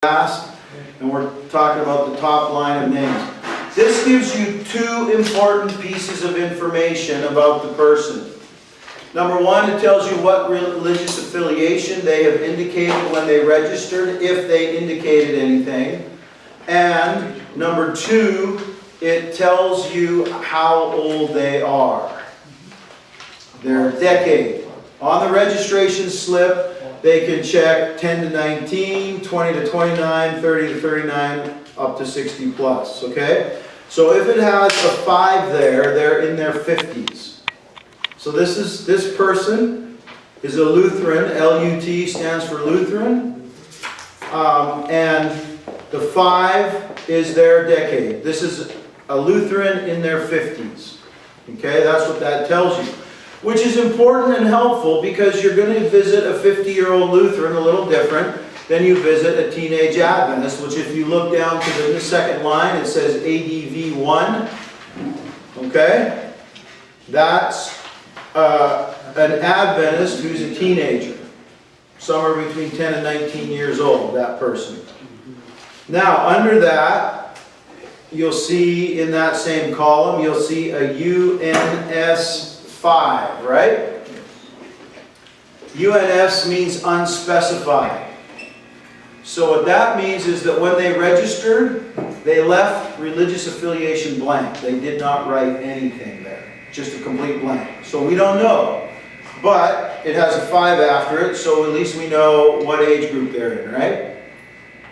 last, and we're talking about the top line of names. This gives you two important pieces of information about the person. Number one, it tells you what religious affiliation they have indicated when they registered, if they indicated anything. And number two, it tells you how old they are. Their decade. On the registration slip, they can check 10 to 19, 20 to 29, 30 to 39, up to 60 plus, okay? So if it has a 5 there, they're in their 50s. So this person is a Lutheran. LUT stands for Lutheran. And the 5 is their decade. This is a Lutheran in their 50s. Okay, that's what that tells you. Which is important and helpful because you're going to visit a 50-year-old Lutheran a little different than you visit a teenage Adventist, which if you look down to the second line, it says ADV1. Okay? That's an Adventist who's a teenager. Somewhere between 10 and 19 years old, that person. Now, under that, you'll see in that same column, you'll see a UNS 5, right? UNS means unspecified. So what that means is that when they registered, they left religious affiliation blank. They did not write anything there. Just a complete blank. So we don't know. But it has a 5 after it, so at least we know what age group they're in, right?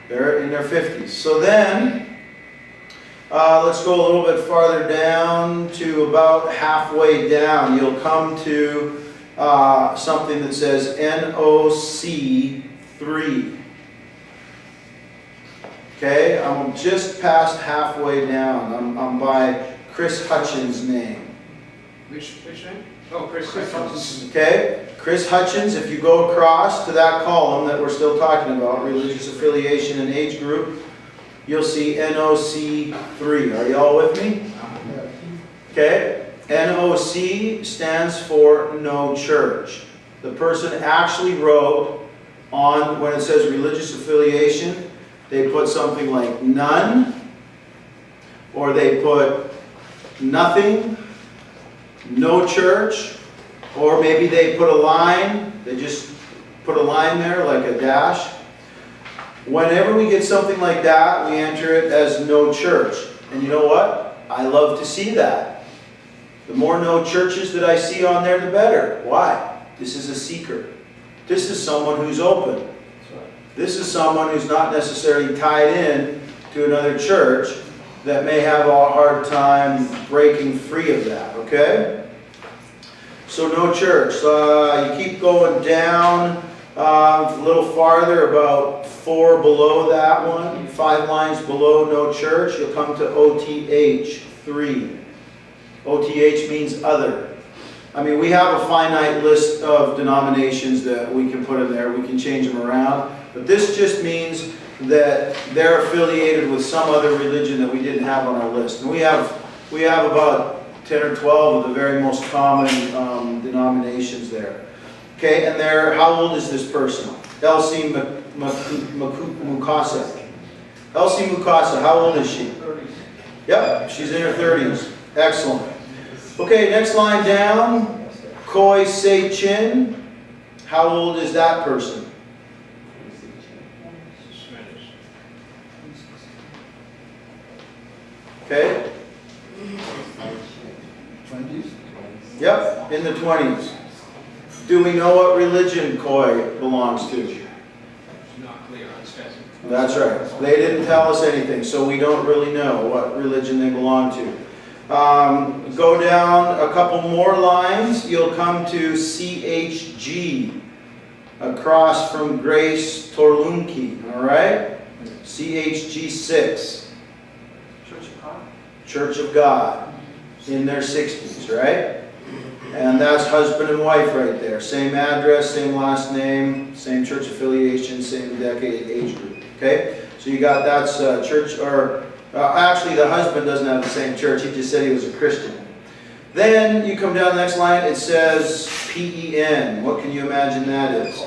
They're in their 50s. So then, let's go a little bit farther down to about halfway down. You'll come to something that says NOC 3. Okay, I'm just past halfway down. I'm by Chris Hutchins' name. Which name? Oh, Chris Hutchins. Okay, Chris Hutchins, if you go across to that column that we're still talking about, religious affiliation and age group, you'll see NOC 3. Are you all with me? Okay. NOC stands for no church. The person actually wrote on, when it says religious affiliation, they put something like none, or they put nothing, no church, or maybe they put a line, they just put a line there like a dash. Whenever we get something like that, we enter it as no church. And you know what? I love to see that. The more no churches that I see on there, the better. Why? This is a seeker. This is someone who's open. This is someone who's not necessarily tied in to another church that may have a hard time breaking free of that, okay? So no church. You keep going down a little farther, about 4 below that one, 5 lines below no church, you'll come to OTH 3. OTH means other. I mean, we have a finite list of denominations that we can put in there. We can change them around. But this just means that they're affiliated with some other religion that we didn't have on our list. And we have about 10 or 12 of the very most common denominations there. Okay, and how old is this person? Elsie Mukasa. Elsie Mukasa, how old is she? 30s. Yep, she's in her 30s. Excellent. Okay, next line down. Koi Se Chin. How old is that person? Okay. 20s? Yep, in the 20s. Do we know what religion Koi belongs to? Not clear, unspecified. That's right. They didn't tell us anything, so we don't really know what religion they belong to. Go down a couple more lines, you'll come to CHG, across from Grace Torlunki, all right? CHG 6. Church of God, in their 60s, right? And that's husband and wife right there. Same address, same last name, same church affiliation, same decade, age group. Okay? So you got that's church, or actually the husband doesn't have the same church. He just said he was a Christian. Then you come down the next line, it says PEN. What can you imagine that is?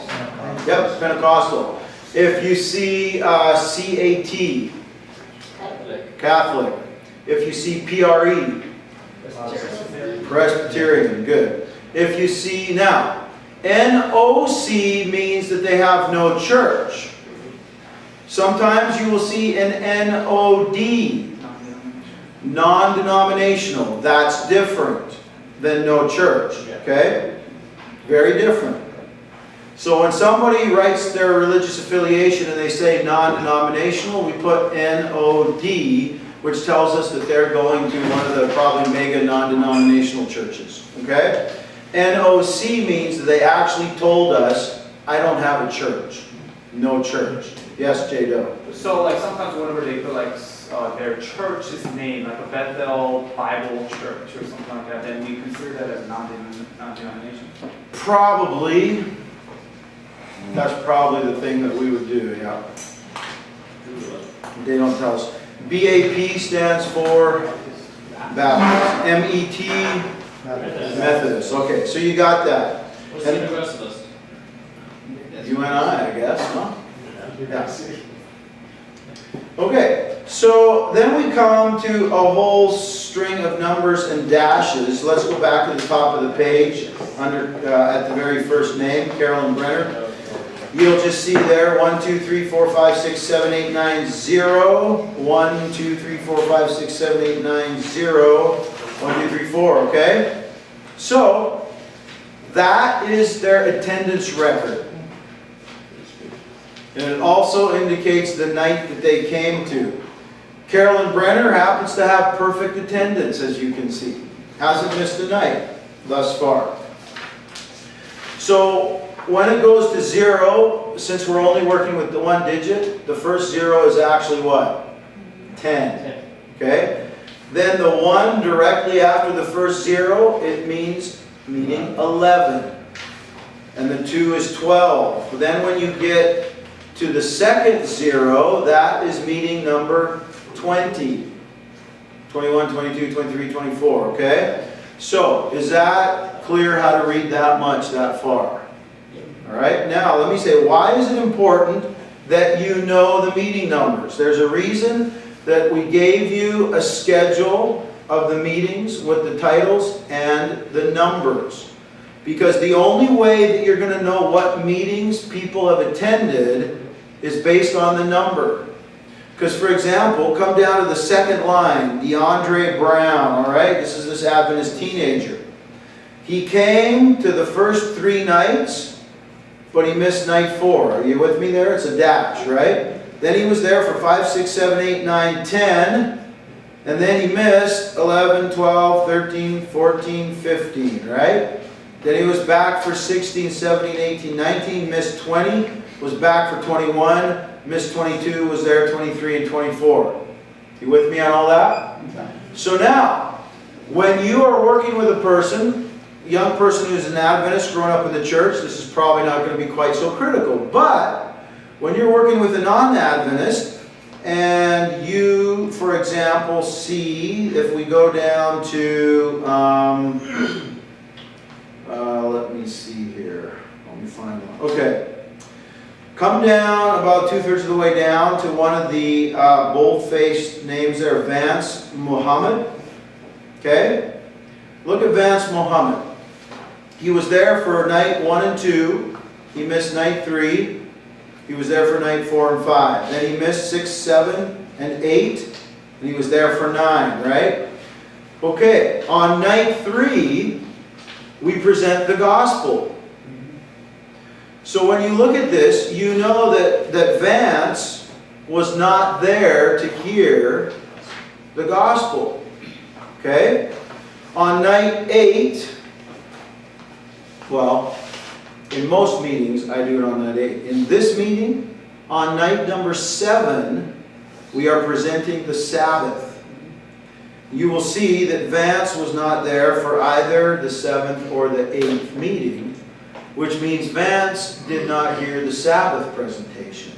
Yep, Pentecostal. If you see CAT, Catholic. If you see PRE, Presbyterian, good. If you see, now, NOC means that they have no church. Sometimes you will see an NOD, non-denominational. That's different than no church, okay? Very different. So when somebody writes their religious affiliation and they say non-denominational, we put NOD, which tells us that they're going to one of the probably mega non-denominational churches, okay? NOC means that they actually told us, I don't have a church. No church. Yes, J. Doe. So like sometimes whenever they put like their church's name, like a Bethel Bible Church or something like that, then we consider that as non-denomination? Probably. That's probably the thing that we would do, yeah. They don't tell us. BAP stands for Baptist. MET, Methodist. Okay, so you got that. What's the rest of us? You and I guess, huh? Yeah. Okay, so then we come to a whole string of numbers and dashes. Let's go back to the top of the page under at the very first name, Carolyn Brenner. You'll just see there 1, 2, 3, 4, 5, 6, 7, 8, 9, 0. 1, 2, 3, 4, 5, 6, 7, 8, 9, 0. 1, 2, 3, 4, okay? So, that is their attendance record. And it also indicates the night that they came to. Carolyn Brenner happens to have perfect attendance, as you can see. Hasn't missed a night thus far. So, when it goes to 0, since we're only working with the one digit, the first 0 is actually what? 10. Okay? Then the 1 directly after the first 0, it means meaning 11. And the 2 is 12. But then when you get to the second 0, that is meeting number 20. 21, 22, 23, 24. Okay? So, is that clear how to read that much that far? Alright, now let me say, why is it important that you know the meeting numbers? There's a reason that we gave you a schedule of the meetings with the titles and the numbers. Because the only way that you're going to know what meetings people have attended is based on the number. Because for example, come down to the second line, DeAndre Brown, alright? This is this Adventist teenager. He came to the first 3 nights, but he missed night 4. Are you with me there? It's a dash, right? Then he was there for 5, 6, 7, 8, 9, 10. And then he missed 11, 12, 13, 14, 15, right? Then he was back for 16, 17, 18, 19, missed 20, was back for 21, missed 22, was there 23 and 24. You with me on all that? So now, when you are working with a person, young person who's an Adventist growing up in the church, this is probably not going to be quite so critical. But when you're working with a non-Adventist and you, for example, see, if we go down to, let me see here. Let me find one. Okay. Come down about 2/3 of the way down to one of the bold-faced names there, Vance Muhammad. Okay? Look at Vance Muhammad. He was there for night 1 and 2. He missed night 3. He was there for night 4 and 5. Then he missed 6, 7, and 8. And he was there for 9, right? Okay, on night 3, we present the gospel. So when you look at this, you know that Vance was not there to hear the gospel. Okay? On night 8, well, in most meetings, I do it on night 8. In this meeting, on night number 7, we are presenting the Sabbath. You will see that Vance was not there for either the 7th or the 8th meeting, which means Vance did not hear the Sabbath presentation.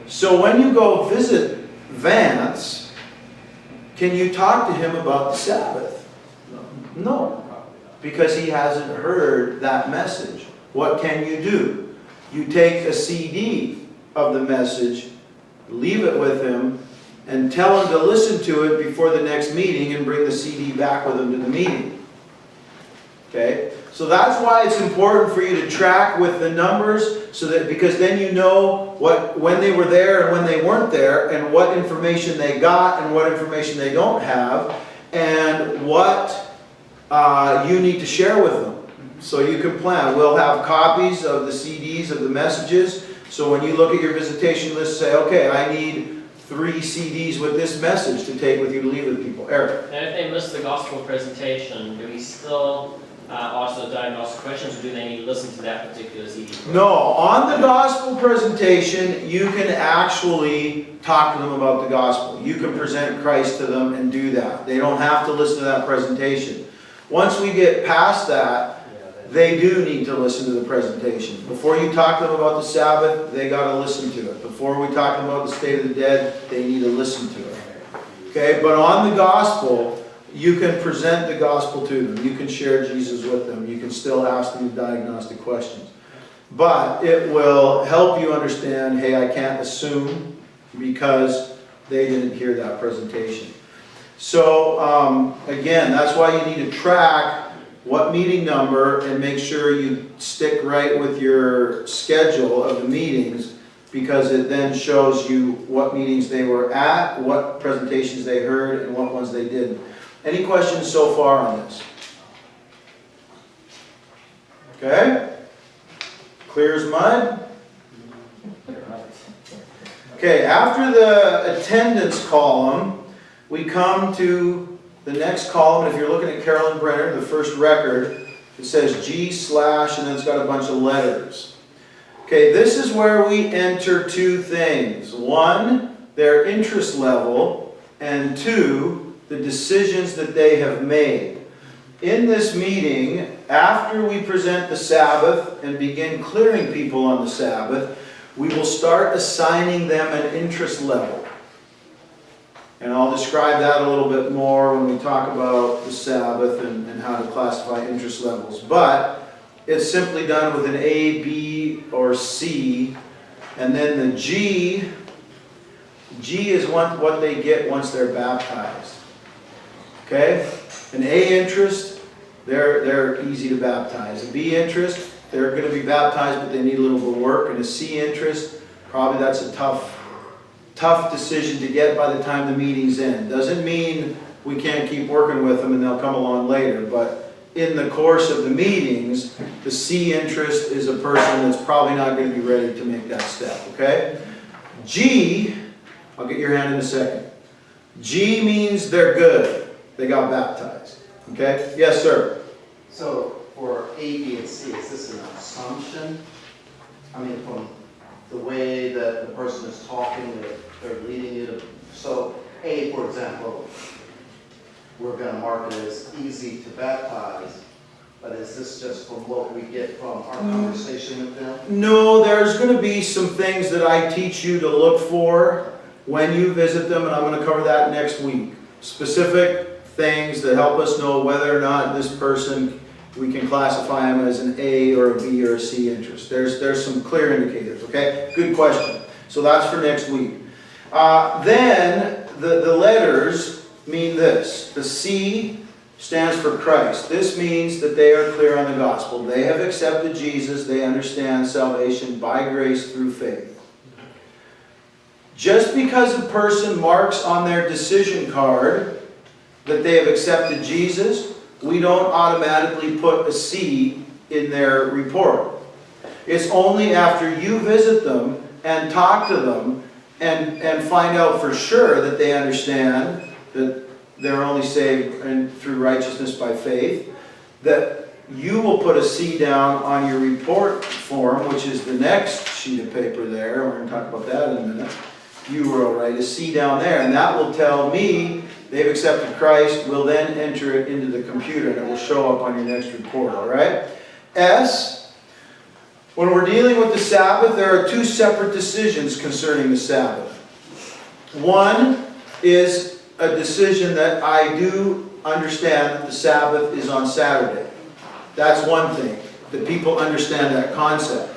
So when you go visit Vance, can you talk to him about the Sabbath? No, because he hasn't heard that message. What can you do? You take a CD of the message, leave it with him, and tell him to listen to it before the next meeting and bring the CD back with him to the meeting. Okay? So that's why it's important for you to track with the numbers, so that, because then you know when they were there and when they weren't there, and what information they got and what information they don't have, and what you need to share with them. So you can plan. We'll have copies of the CDs of the messages. So when you look at your visitation list, say, okay, I need 3 CDs with this message to take with you to leave with people. Eric? And if they miss the gospel presentation, do we still also diagnose questions, or do they need to listen to that particular CD? No, on the gospel presentation, you can actually talk to them about the gospel. You can present Christ to them and do that. They don't have to listen to that presentation. Once we get past that, they do need to listen to the presentation. Before you talk to them about the Sabbath, they got to listen to it. Before we talk to them about the state of the dead, they need to listen to it. Okay, but on the gospel, you can present the gospel to them. You can share Jesus with them. You can still ask them diagnostic questions. But it will help you understand, hey, I can't assume because they didn't hear that presentation. So, again, that's why you need to track what meeting number and make sure you stick right with your schedule of the meetings, because it then shows you what meetings they were at, what presentations they heard, and what ones they didn't. Any questions so far on this? Okay? Clear as mud? Okay, after the attendance column, we come to the next column. If you're looking at Carolyn Brenner, the first record, it says G/ and then it's got a bunch of letters. Okay, this is where we enter 2 things. 1, their interest level, and 2, the decisions that they have made. In this meeting, after we present the Sabbath and begin clearing people on the Sabbath, we will start assigning them an interest level. And I'll describe that a little bit more when we talk about the Sabbath and how to classify interest levels. But it's simply done with an A, B, or C. And then the G is what they get once they're baptized. Okay? An A interest, they're easy to baptize. A B interest, they're going to be baptized, but they need a little bit of work. And a C interest, probably that's a tough decision to get by the time the meeting's end. Doesn't mean we can't keep working with them and they'll come along later, but in the course of the meetings, the C interest is a person that's probably not going to be ready to make that step, okay? G, I'll get your hand in a second. G means they're good. They got baptized, okay? Yes, sir? So for A, B, and C, is this an assumption? I mean, from the way that the person is talking, that they're leading you to. So A, for example, we're going to mark it as easy to baptize, but is this just from what we get from our conversation with them? No, there's going to be some things that I teach you to look for when you visit them, and I'm going to cover that next week. Specific things that help us know whether or not this person, we can classify them as an A or a B or a C interest. There's some clear indicators, okay? Good question. So that's for next week. Then the letters mean this. The C stands for Christ. This means that they are clear on the gospel. They have accepted Jesus. They understand salvation by grace through faith. Just because a person marks on their decision card that they have accepted Jesus, we don't automatically put a C in their report. It's only after you visit them and talk to them and find out for sure that they understand that they're only saved through righteousness by faith, that you will put a C down on your report form, which is the next sheet of paper there. We're going to talk about that in a minute. You will write a C down there, and that will tell me they've accepted Christ. We'll then enter it into the computer, and it will show up on your next report, all right? S, when we're dealing with the Sabbath, there are 2 separate decisions concerning the Sabbath. One is a decision that I do understand that the Sabbath is on Saturday. That's one thing, that people understand that concept.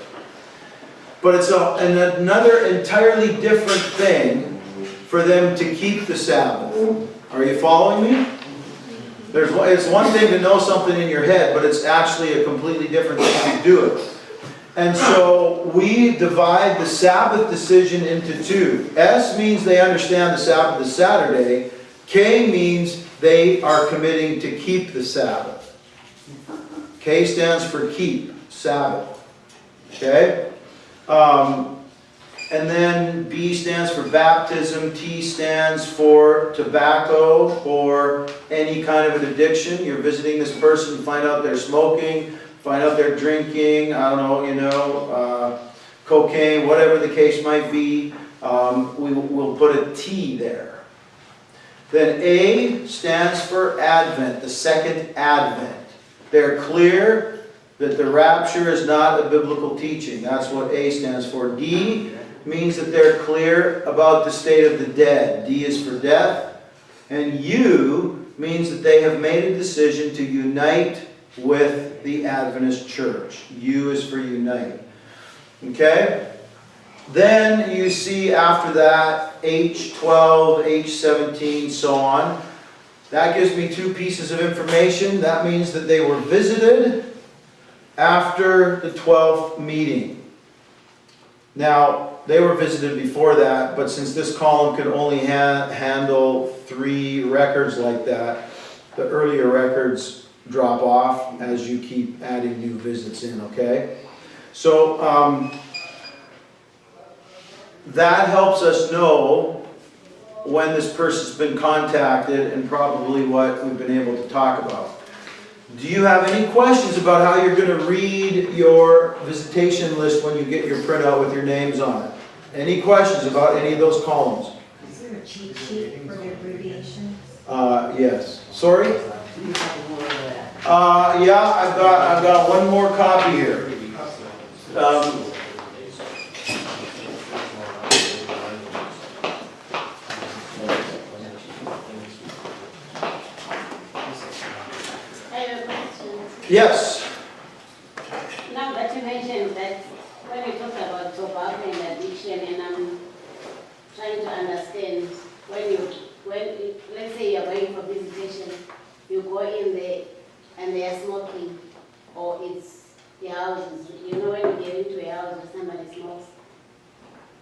But it's another entirely different thing for them to keep the Sabbath. Are you following me? It's one thing to know something in your head, but it's actually a completely different thing to do it. And so we divide the Sabbath decision into two. S means they understand the Sabbath is Saturday. K means they are committing to keep the Sabbath. K stands for keep, Sabbath. Okay? And then B stands for baptism. T stands for tobacco or any kind of an addiction. You're visiting this person, find out they're smoking, find out they're drinking, I don't know, cocaine, whatever the case might be. We'll put a T there. Then A stands for Advent, the second Advent. They're clear that the rapture is not a biblical teaching. That's what A stands for. D means that they're clear about the state of the dead. D is for death. And U means that they have made a decision to unite with the Adventist church. U is for unite. Okay? Then you see after that H12, H17, so on. That gives me two pieces of information. That means that they were visited after the 12th meeting. Now, they were visited before that, but since this column can only handle 3 records like that, the earlier records drop off as you keep adding new visits in, okay? So, that helps us know when this person's been contacted and probably what we've been able to talk about. Do you have any questions about how you're going to read your visitation list when you get your printout with your names on it? Any questions about any of those columns? Is there a cheat sheet for the abbreviations? Yes. Sorry? Do you have more of that? Yeah, I've got one more copy here. Yes. Now that you mentioned that when you talk about tobacco and addiction, and I'm trying to understand let's say you're going for visitation, you go in there and they are smoking, or it's the houses. You know, when you get into a house where somebody smokes,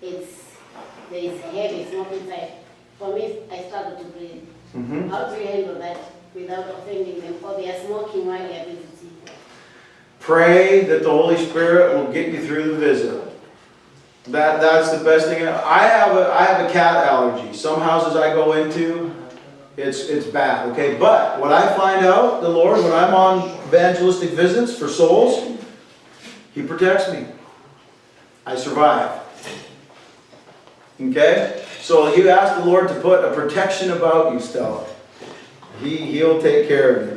there is heavy smoke inside. For me, I struggle to breathe. Mm-hmm. How do you handle that without offending them, or they are smoking while they are visiting? Pray that the Holy Spirit will get you through the visit. That's the best thing. I have a cat allergy. Some houses I go into, it's bad. Okay, but what I find out, the Lord, when I'm on evangelistic visits for souls, He protects me. I survive. Okay, so you ask the Lord to put a protection about you, Stella. He'll take care of you.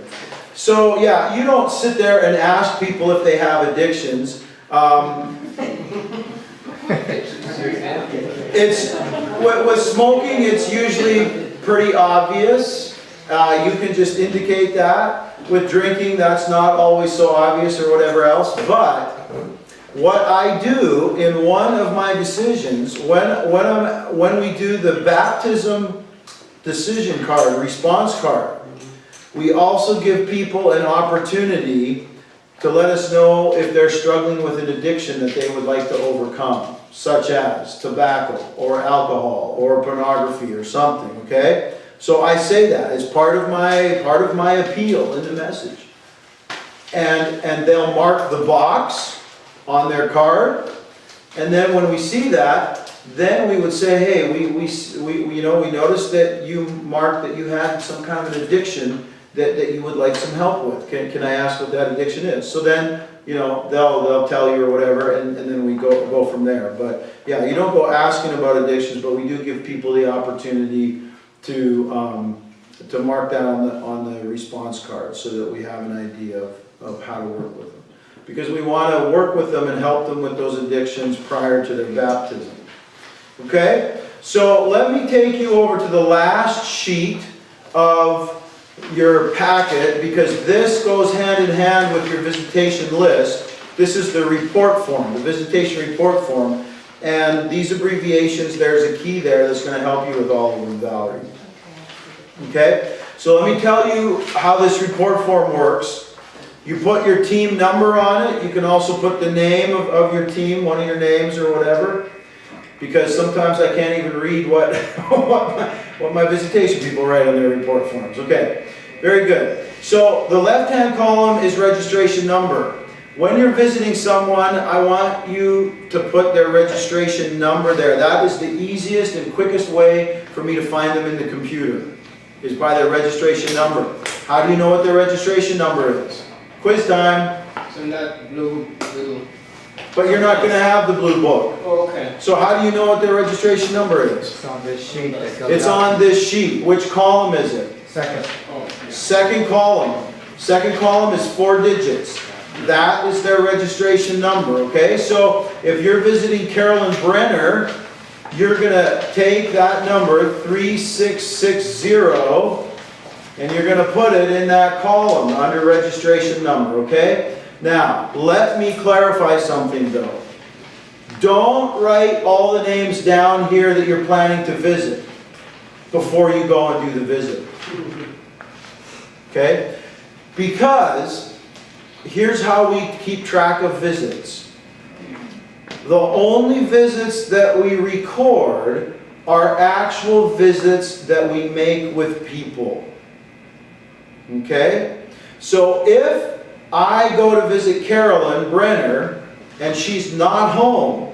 So yeah, you don't sit there and ask people if they have addictions. It's with smoking, it's usually pretty obvious. You can just indicate that. With drinking, that's not always so obvious or whatever else. But what I do in one of my decisions, when we do the baptism decision card, response card, we also give people an opportunity to let us know if they're struggling with an addiction that they would like to overcome, such as tobacco or alcohol or pornography or something, okay? So I say that as part of my appeal in the message. And they'll mark the box on their card, and then when we see that, then we would say, hey, we noticed that you marked that you had some kind of an addiction that you would like some help with. Can I ask what that addiction is? So then, they'll tell you or whatever, and then we go from there. But yeah, you don't go asking about addictions, but we do give people the opportunity to mark that on the response card so that we have an idea of how to work with them. Because we want to work with them and help them with those addictions prior to their baptism. Okay? So let me take you over to the last sheet of your packet, because this goes hand in hand with your visitation list. This is the report form, the visitation report form. And these abbreviations, there's a key there that's going to help you with all of them, Valerie. Okay? So let me tell you how this report form works. You put your team number on it. You can also put the name of your team, one of your names or whatever. Because sometimes I can't even read what, what my visitation people write on their report forms. Okay, very good. So the left-hand column is registration number. When you're visiting someone, I want you to put their registration number there. That is the easiest and quickest way for me to find them in the computer, is by their registration number. How do you know what their registration number is? Quiz time. It's in that blue little, But you're not going to have the blue book. oh, okay. So how do you know what their registration number is? It's on this sheet that goes It's out. on this sheet. Which column is it? Second. Oh, yeah. Second column. Second column is 4 digits. That is their registration number, okay? So if you're visiting Carolyn Brenner, you're going to take that number, 3660, and you're going to put it in that column under registration number, okay? Now, let me clarify something though. Don't write all the names down here that you're planning to visit before you go and do the visit. Okay? Because here's how we keep track of visits. The only visits that we record are actual visits that we make with people. Okay? So if I go to visit Carolyn Brenner and she's not home,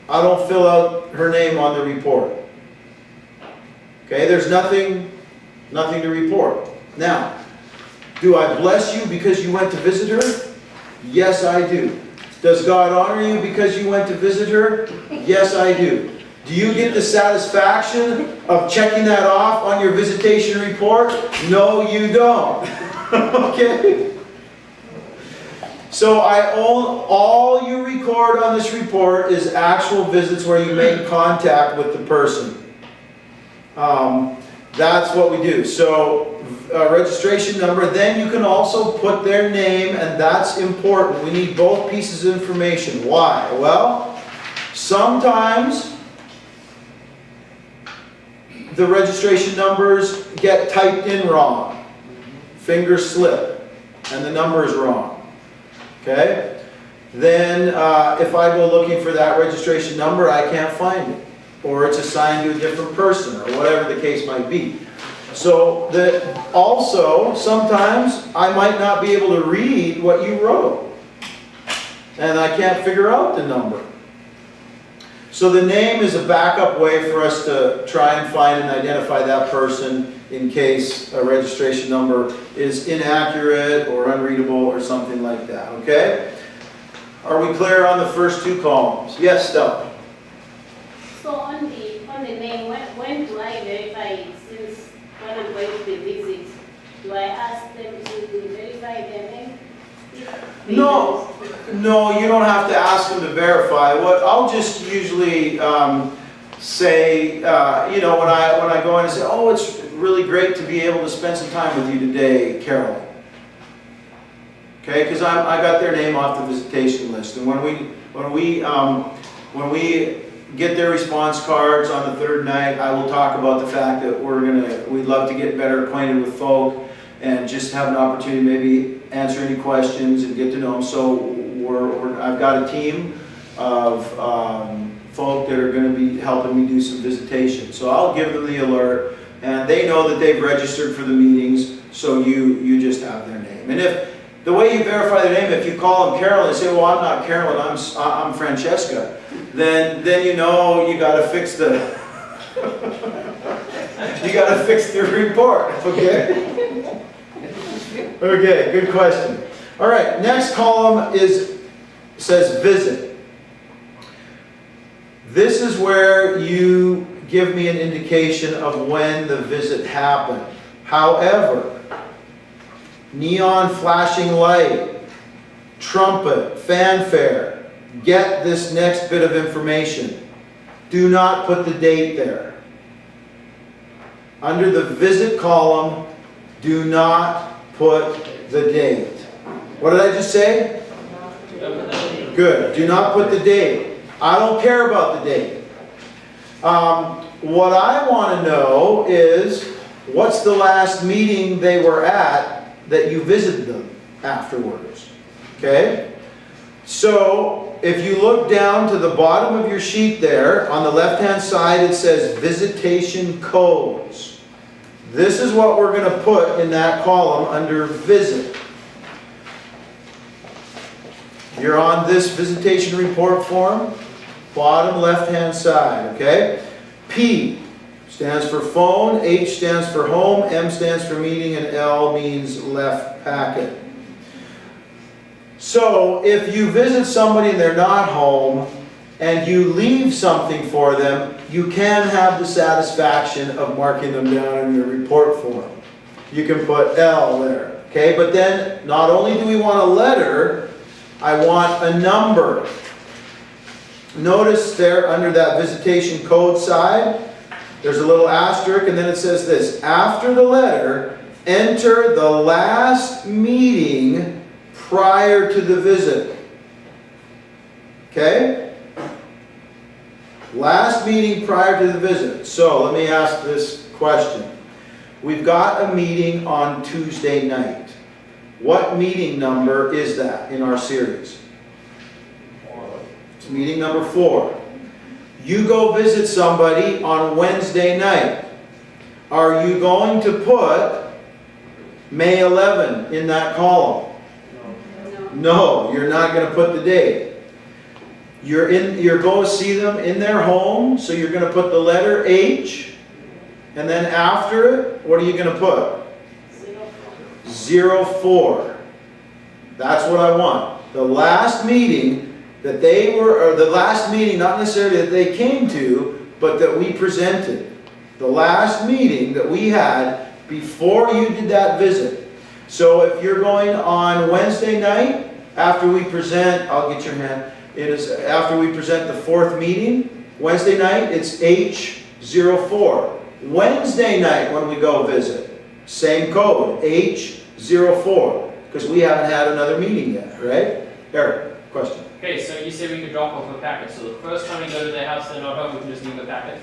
I don't fill out her name on the report. Okay? There's nothing to report. Now, do I bless you because you went to visit her? Yes, I do. Does God honor you because you went to visit her? Yes, I do. Do you get the satisfaction of checking that off on your visitation report? No, you don't. Okay? So all you record on this report is actual visits where you make contact with the person. That's what we do. So registration number, then you can also put their name, and that's important. We need both pieces of information. Why? Well, sometimes the registration numbers get typed in wrong. Finger slip, and the number is wrong. Okay? Then if I go looking for that registration number, I can't find it. Or it's assigned to a different person, or whatever the case might be. So also, sometimes I might not be able to read what you wrote. And I can't figure out the number. So the name is a backup way for us to try and find and identify that person in case a registration number is inaccurate or unreadable or something like that, okay? Are we clear on the first 2 columns? Yes, Stella? So on the name, when do I verify it? Since when I'm going to the visit, do I ask them to verify their name? No, you don't have to ask them to verify. What I'll just usually say, you know, when I go in and say, oh, it's really great to be able to spend some time with you today, Carol. Okay, because I got their name off the visitation list, and when we get their response cards on the 3rd night, I will talk about the fact that we'd love to get better acquainted with folk and just have an opportunity to maybe answer any questions and get to know them. So I've got a team of folk that are going to be helping me do some visitation. So I'll give them the alert, and they know that they've registered for the meetings, so you just have their name. And if the way you verify their name, if you call them Carolyn and say, well, I'm not Carolyn, I'm Francesca, then you know you got to fix the report, okay? Okay, good question. All right, next column says visit. This is where you give me an indication of when the visit happened. However, neon flashing light, trumpet, fanfare, get this next bit of information. Do not put the date there. Under the visit column, do not put the date. What did I just say? Good. Do not put the date. I don't care about the date. What I want to know is, what's the last meeting they were at that you visited them afterwards? Okay? So, if you look down to the bottom of your sheet there, on the left-hand side it says Visitation Codes. This is what we're going to put in that column under Visit. You're on this Visitation Report form, bottom left-hand side, okay? P stands for phone, H stands for home, M stands for meeting, and L means left packet. So, if you visit somebody and they're not home, and you leave something for them, you can have the satisfaction of marking them down in your report form. You can put L there, okay? But then, not only do we want a letter, I want a number. Notice there under that visitation code side, there's a little asterisk, and then it says this: after the letter, enter the last meeting prior to the visit. Okay? Last meeting prior to the visit. So let me ask this question. We've got a meeting on Tuesday night. What meeting number is that in our series? It's meeting number 4. You go visit somebody on Wednesday night. Are you going to put May 11 in that column? No, you're not going to put the date. You're going to see them in their home, so you're going to put the letter H, and then after it, what are you going to put? 04. That's what I want. The last meeting that they were, or the last meeting, not necessarily that they came to, but that we presented. The last meeting that we had before you did that visit. So if you're going on Wednesday night, after we present, I'll get your hand, it is after we present the 4th meeting, Wednesday night, it's H04. Wednesday night when we go visit, same code, H04, because we haven't had another meeting yet, right? Eric, question. Okay, so you said we could drop off a packet. So the first time we go to their house, they're not home, we can just leave a packet?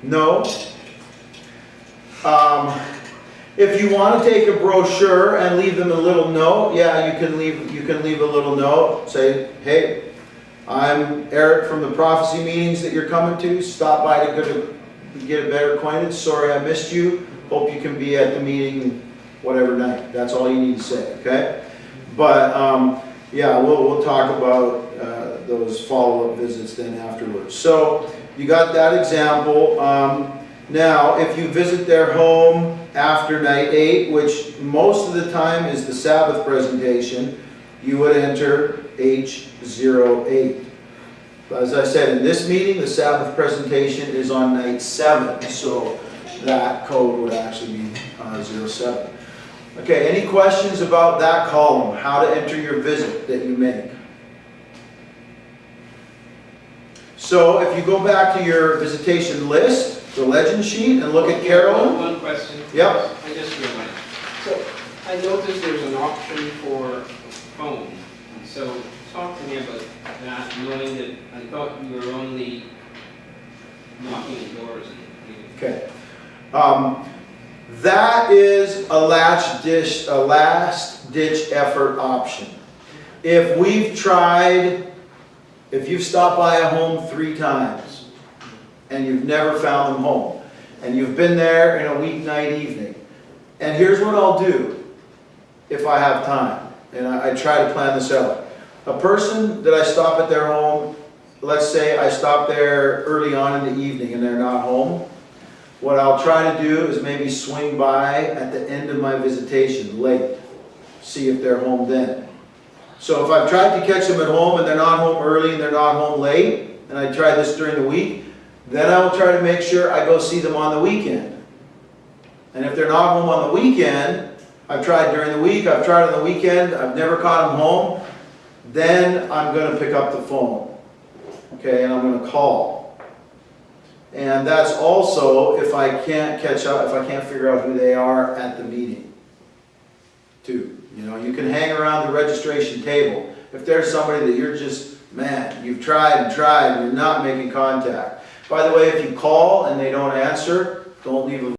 No. If you want to take a brochure and leave them a little note, yeah, you can leave a little note. Say, hey, I'm Eric from the prophecy meetings that you're coming to. Stop by to get a better acquainted. Sorry I missed you. Hope you can be at the meeting whatever night. That's all you need to say, okay? But yeah, we'll talk about those follow-up visits then afterwards. So you got that example. Now, if you visit their home after night 8, which most of the time is the Sabbath presentation, you would enter H08. As I said, in this meeting, the Sabbath presentation is on night 7, so that code would actually be 07. Okay, any questions about that column, how to enter your visit that you make? So if you go back to your visitation list, the legend sheet, and look at Carolyn. One question. Yep. I just realized. So I noticed there's an option for phone. And so talk to me about that, knowing that I thought you were only knocking at doors and Okay. That is a last ditch effort option. If you've stopped by a home 3 times and you've never found them home, and you've been there in a weeknight evening, and here's what I'll do if I have time, and I try to plan this out. A person that I stop at their home, let's say I stop there early on in the evening and they're not home, what I'll try to do is maybe swing by at the end of my visitation late, see if they're home then. So if I've tried to catch them at home and they're not home early and they're not home late, and I try this during the week, then I will try to make sure I go see them on the weekend. And if they're not home on the weekend, I've tried during the week, I've tried on the weekend, I've never caught them home, then I'm going to pick up the phone. Okay, and I'm going to call. And that's also if I can't catch up, if I can't figure out who they are at the meeting, too. You know, you can hang around the registration table, if there's somebody that you're just, man, you've tried and tried and you're not making contact. By the way, if you call and they don't answer, don't leave a